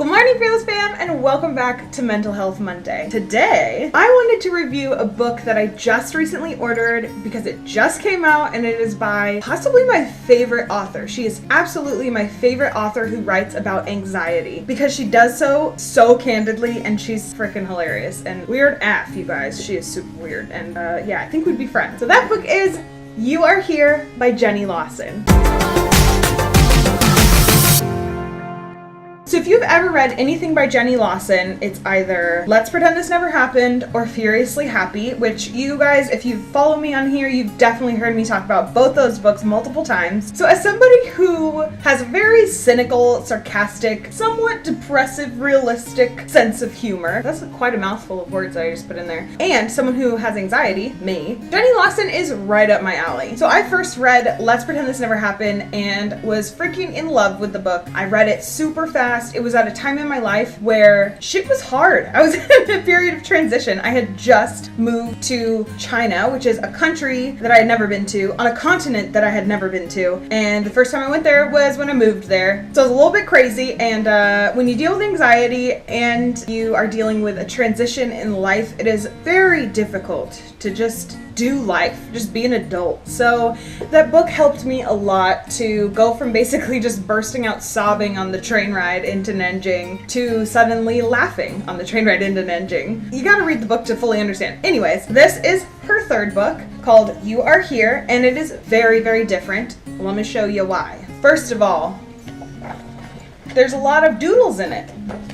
Good morning, Fearless fam, and welcome back to Mental Health Monday. Today, I wanted to review a book that I just recently ordered because it just came out, and it is by possibly my favorite author. She is absolutely my favorite author who writes about anxiety because she does so candidly, and she's freaking hilarious and weird AF, you guys. She is super weird, and yeah, I think we'd be friends. So that book is You Are Here by Jenny Lawson. So if you've ever read anything by Jenny Lawson, it's either Let's Pretend This Never Happened or Furiously Happy, which you guys, if you follow me on here, you've definitely heard me talk about both those books multiple times. So as somebody who has a very cynical, sarcastic, somewhat depressive, realistic sense of humor, that's quite a mouthful of words that I just put in there, and someone who has anxiety, me, Jenny Lawson is right up my alley. So I first read Let's Pretend This Never Happened and was freaking in love with the book. I read it super fast. It was at a time in my life where shit was hard. I was in a period of transition. I had just moved to China, which is a country that I had never been to, on a continent that I had never been to. And the first time I went there was when I moved there. So it was a little bit crazy. And when you deal with anxiety and you are dealing with a transition in life, it is very difficult to just do life, just be an adult. So that book helped me a lot to go from basically just bursting out sobbing on the train ride into Nanjing to suddenly laughing on the train ride into Nanjing. You gotta read the book to fully understand. Anyways, this is her third book called You Are Here, and it is very, very different. Let me show you why. First of all, there's a lot of doodles in it.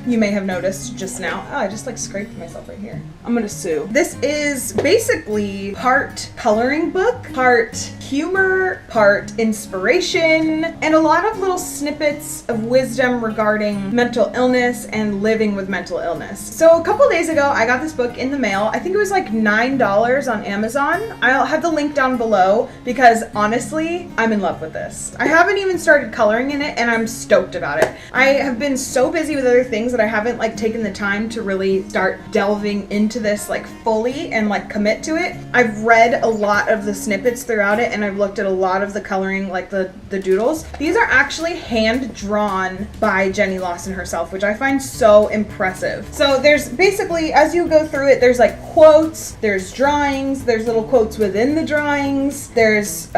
You may have noticed just now. Oh, I just scraped myself right here. I'm gonna sue. This is basically part coloring book, part humor, part inspiration, and a lot of little snippets of wisdom regarding mental illness and living with mental illness. So a couple days ago, I got this book in the mail. I think it was like $9 on Amazon. I'll have the link down below because honestly, I'm in love with this. I haven't even started coloring in it and I'm stoked about it. I have been so busy with other things that I haven't taken the time to really start delving into this fully and commit to it. I've read a lot of the snippets throughout it and I've looked at a lot of the coloring, the doodles. These are actually hand drawn by Jenny Lawson herself, which I find so impressive. So there's basically, as you go through it, there's quotes, there's drawings, there's little quotes within the drawings, there's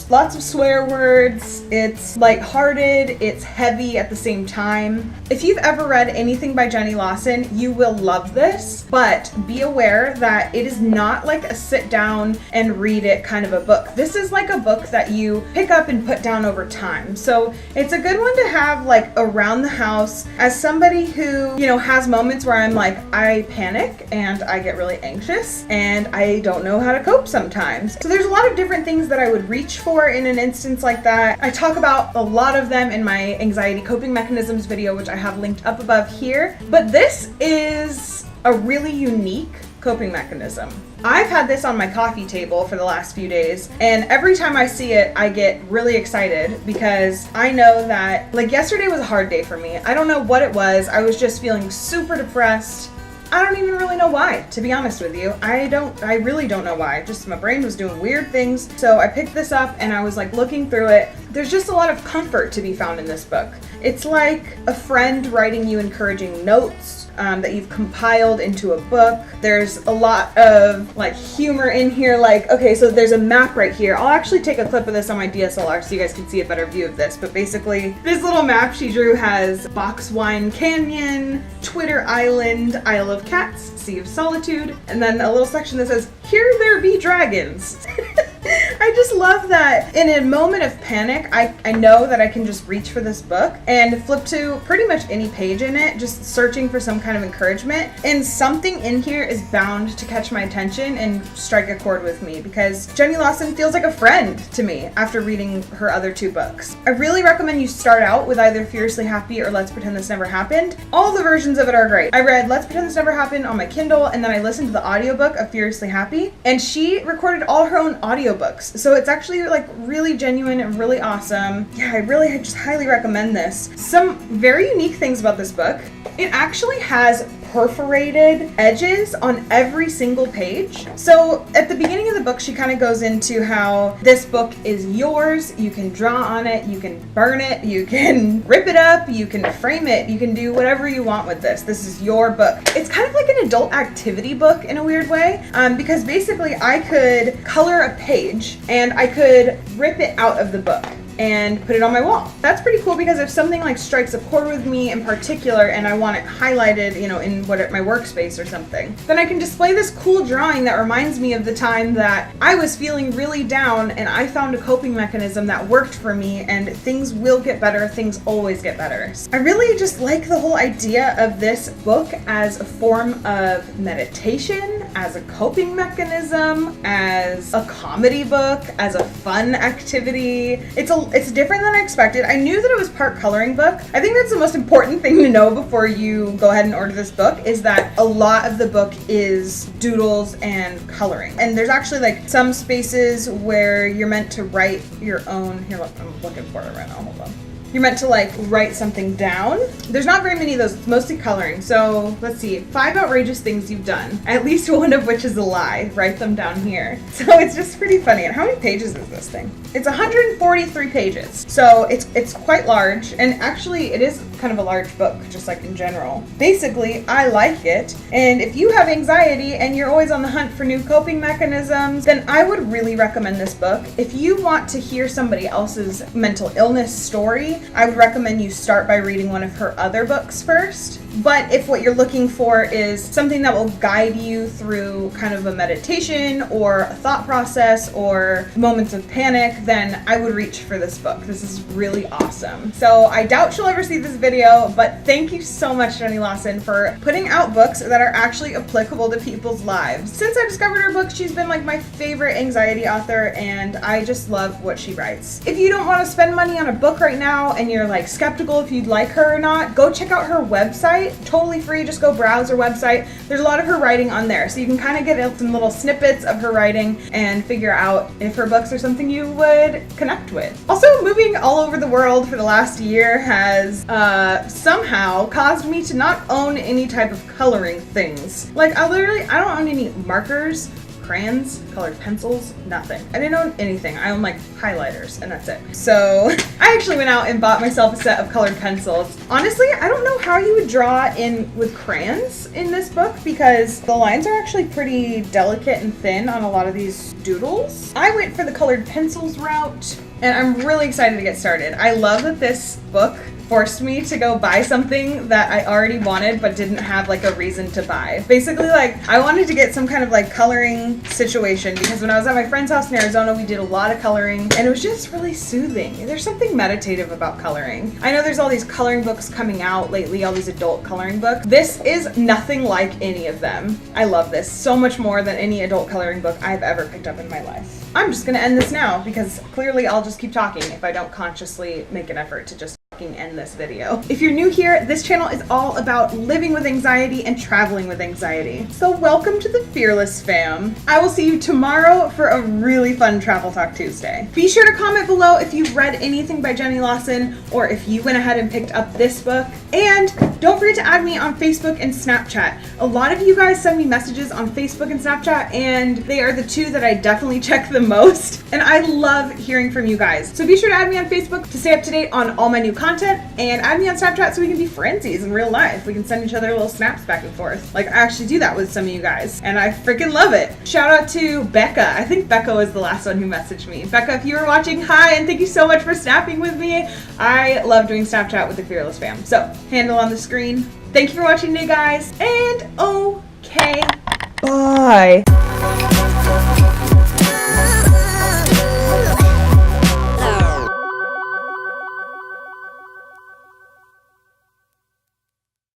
lots of swear words. It's lighthearted, it's heavy at the same time. If you've ever read anything by Jenny Lawson, you will love this, but be aware that it is not a sit down and read it kind of a book. This is a book that you pick up and put down over time. So it's a good one to have around the house as somebody who, has moments where I'm I panic and I get really anxious and I don't know how to cope sometimes. So there's a lot of different things that I would reach for in an instance like that. I talk about a lot of them in my anxiety coping mechanisms video, which I have linked up above here. But this is a really unique coping mechanism. I've had this on my coffee table for the last few days, and every time I see it, I get really excited because I know that, yesterday was a hard day for me. I don't know what it was. I was just feeling super depressed. I don't even really know why, to be honest with you. I really don't know why. Just my brain was doing weird things. So I picked this up and I was looking through it. There's just a lot of comfort to be found in this book. It's like a friend writing you encouraging notes that you've compiled into a book. There's a lot of humor in here. Okay, so there's a map right here. I'll actually take a clip of this on my DSLR so you guys can see a better view of this. But basically, this little map she drew has Boxwine Canyon, Twitter Island, Isle of Cats, Sea of Solitude, and then a little section that says, "Here there be dragons." I just love that in a moment of panic, I know that I can just reach for this book and flip to pretty much any page in it, just searching for some kind of encouragement. And something in here is bound to catch my attention and strike a chord with me because Jenny Lawson feels like a friend to me after reading her other two books. I really recommend you start out with either Furiously Happy or Let's Pretend This Never Happened. All the versions of it are great. I read Let's Pretend This Never Happened on my Kindle and then I listened to the audiobook of Furiously Happy, and she recorded all her own audiobooks. So it's actually really genuine and really awesome. Yeah, I just highly recommend this. Some very unique things about this book. It actually has perforated edges on every single page. So at the beginning of the book, she kind of goes into how this book is yours. You can draw on it, you can burn it, you can rip it up, you can frame it, you can do whatever you want with this. This is your book. It's kind of like an adult activity book in a weird way, because basically I could color a page and I could rip it out of the book and put it on my wall. That's pretty cool, because if something like strikes a chord with me in particular and I want it highlighted, you know, in my workspace or something, then I can display this cool drawing that reminds me of the time that I was feeling really down and I found a coping mechanism that worked for me, and things will get better, things always get better. I really just like the whole idea of this book as a form of meditation, as a coping mechanism, as a comedy book, as a fun activity. It's different than I expected. I knew that it was part coloring book. I think that's the most important thing to know before you go ahead and order this book, is that a lot of the book is doodles and coloring. And there's actually like some spaces where you're meant to write your own. Here, look, I'm looking for it right now. Hold on. You're meant to like write something down. There's not very many of those, it's mostly coloring. So let's see, 5 outrageous things you've done, at least one of which is a lie. Write them down here. So it's just pretty funny. And how many pages is this thing? It's 143 pages. So it's quite large, and actually it is kind of a large book, just like in general. Basically, I like it. And if you have anxiety and you're always on the hunt for new coping mechanisms, then I would really recommend this book. If you want to hear somebody else's mental illness story, I would recommend you start by reading one of her other books first. But if what you're looking for is something that will guide you through kind of a meditation or a thought process or moments of panic, then I would reach for this book. This is really awesome. So I doubt she'll ever see this video, but thank you so much, Jenny Lawson, for putting out books that are actually applicable to people's lives. Since I discovered her book, she's been like my favorite anxiety author, and I just love what she writes. If you don't want to spend money on a book right now and you're like skeptical if you'd like her or not, go check out her website. Totally free, just go browse her website. There's a lot of her writing on there, so you can kind of get some little snippets of her writing and figure out if her books are something you would connect with. Also, moving all over the world for the last year has somehow caused me to not own any type of coloring things. Like I don't own any markers, crayons, colored pencils, nothing. I didn't own anything. I own like highlighters and that's it. So I actually went out and bought myself a set of colored pencils. Honestly, I don't know how you would draw in with crayons in this book, because the lines are actually pretty delicate and thin on a lot of these doodles. I went for the colored pencils route, and I'm really excited to get started. I love that this book forced me to go buy something that I already wanted but didn't have like a reason to buy. Basically, like I wanted to get some kind of like coloring situation, because when I was at my friend's house in Arizona, we did a lot of coloring and it was just really soothing. There's something meditative about coloring. I know there's all these coloring books coming out lately, all these adult coloring books. This is nothing like any of them. I love this so much more than any adult coloring book I've ever picked up in my life. I'm just gonna end this now, because clearly I'll just keep talking if I don't consciously make an effort to just end this video. If you're new here, this channel is all about living with anxiety and traveling with anxiety. So welcome to the Fearless fam. I will see you tomorrow for a really fun Travel Talk Tuesday. Be sure to comment below if you've read anything by Jenny Lawson, or if you went ahead and picked up this book. And don't forget to add me on Facebook and Snapchat. A lot of you guys send me messages on Facebook and Snapchat, and they are the two that I definitely check the most. And I love hearing from you guys. So be sure to add me on Facebook to stay up to date on all my new content, and add me on Snapchat so we can be friendsies in real life. We can send each other little snaps back and forth. Like I actually do that with some of you guys, and I freaking love it. Shout out to Becca. I think Becca was the last one who messaged me. Becca, if you were watching, hi, and thank you so much for snapping with me. I love doing Snapchat with the Fearless fam. So handle on the screen. Thank you for watching today, guys, and okay, bye.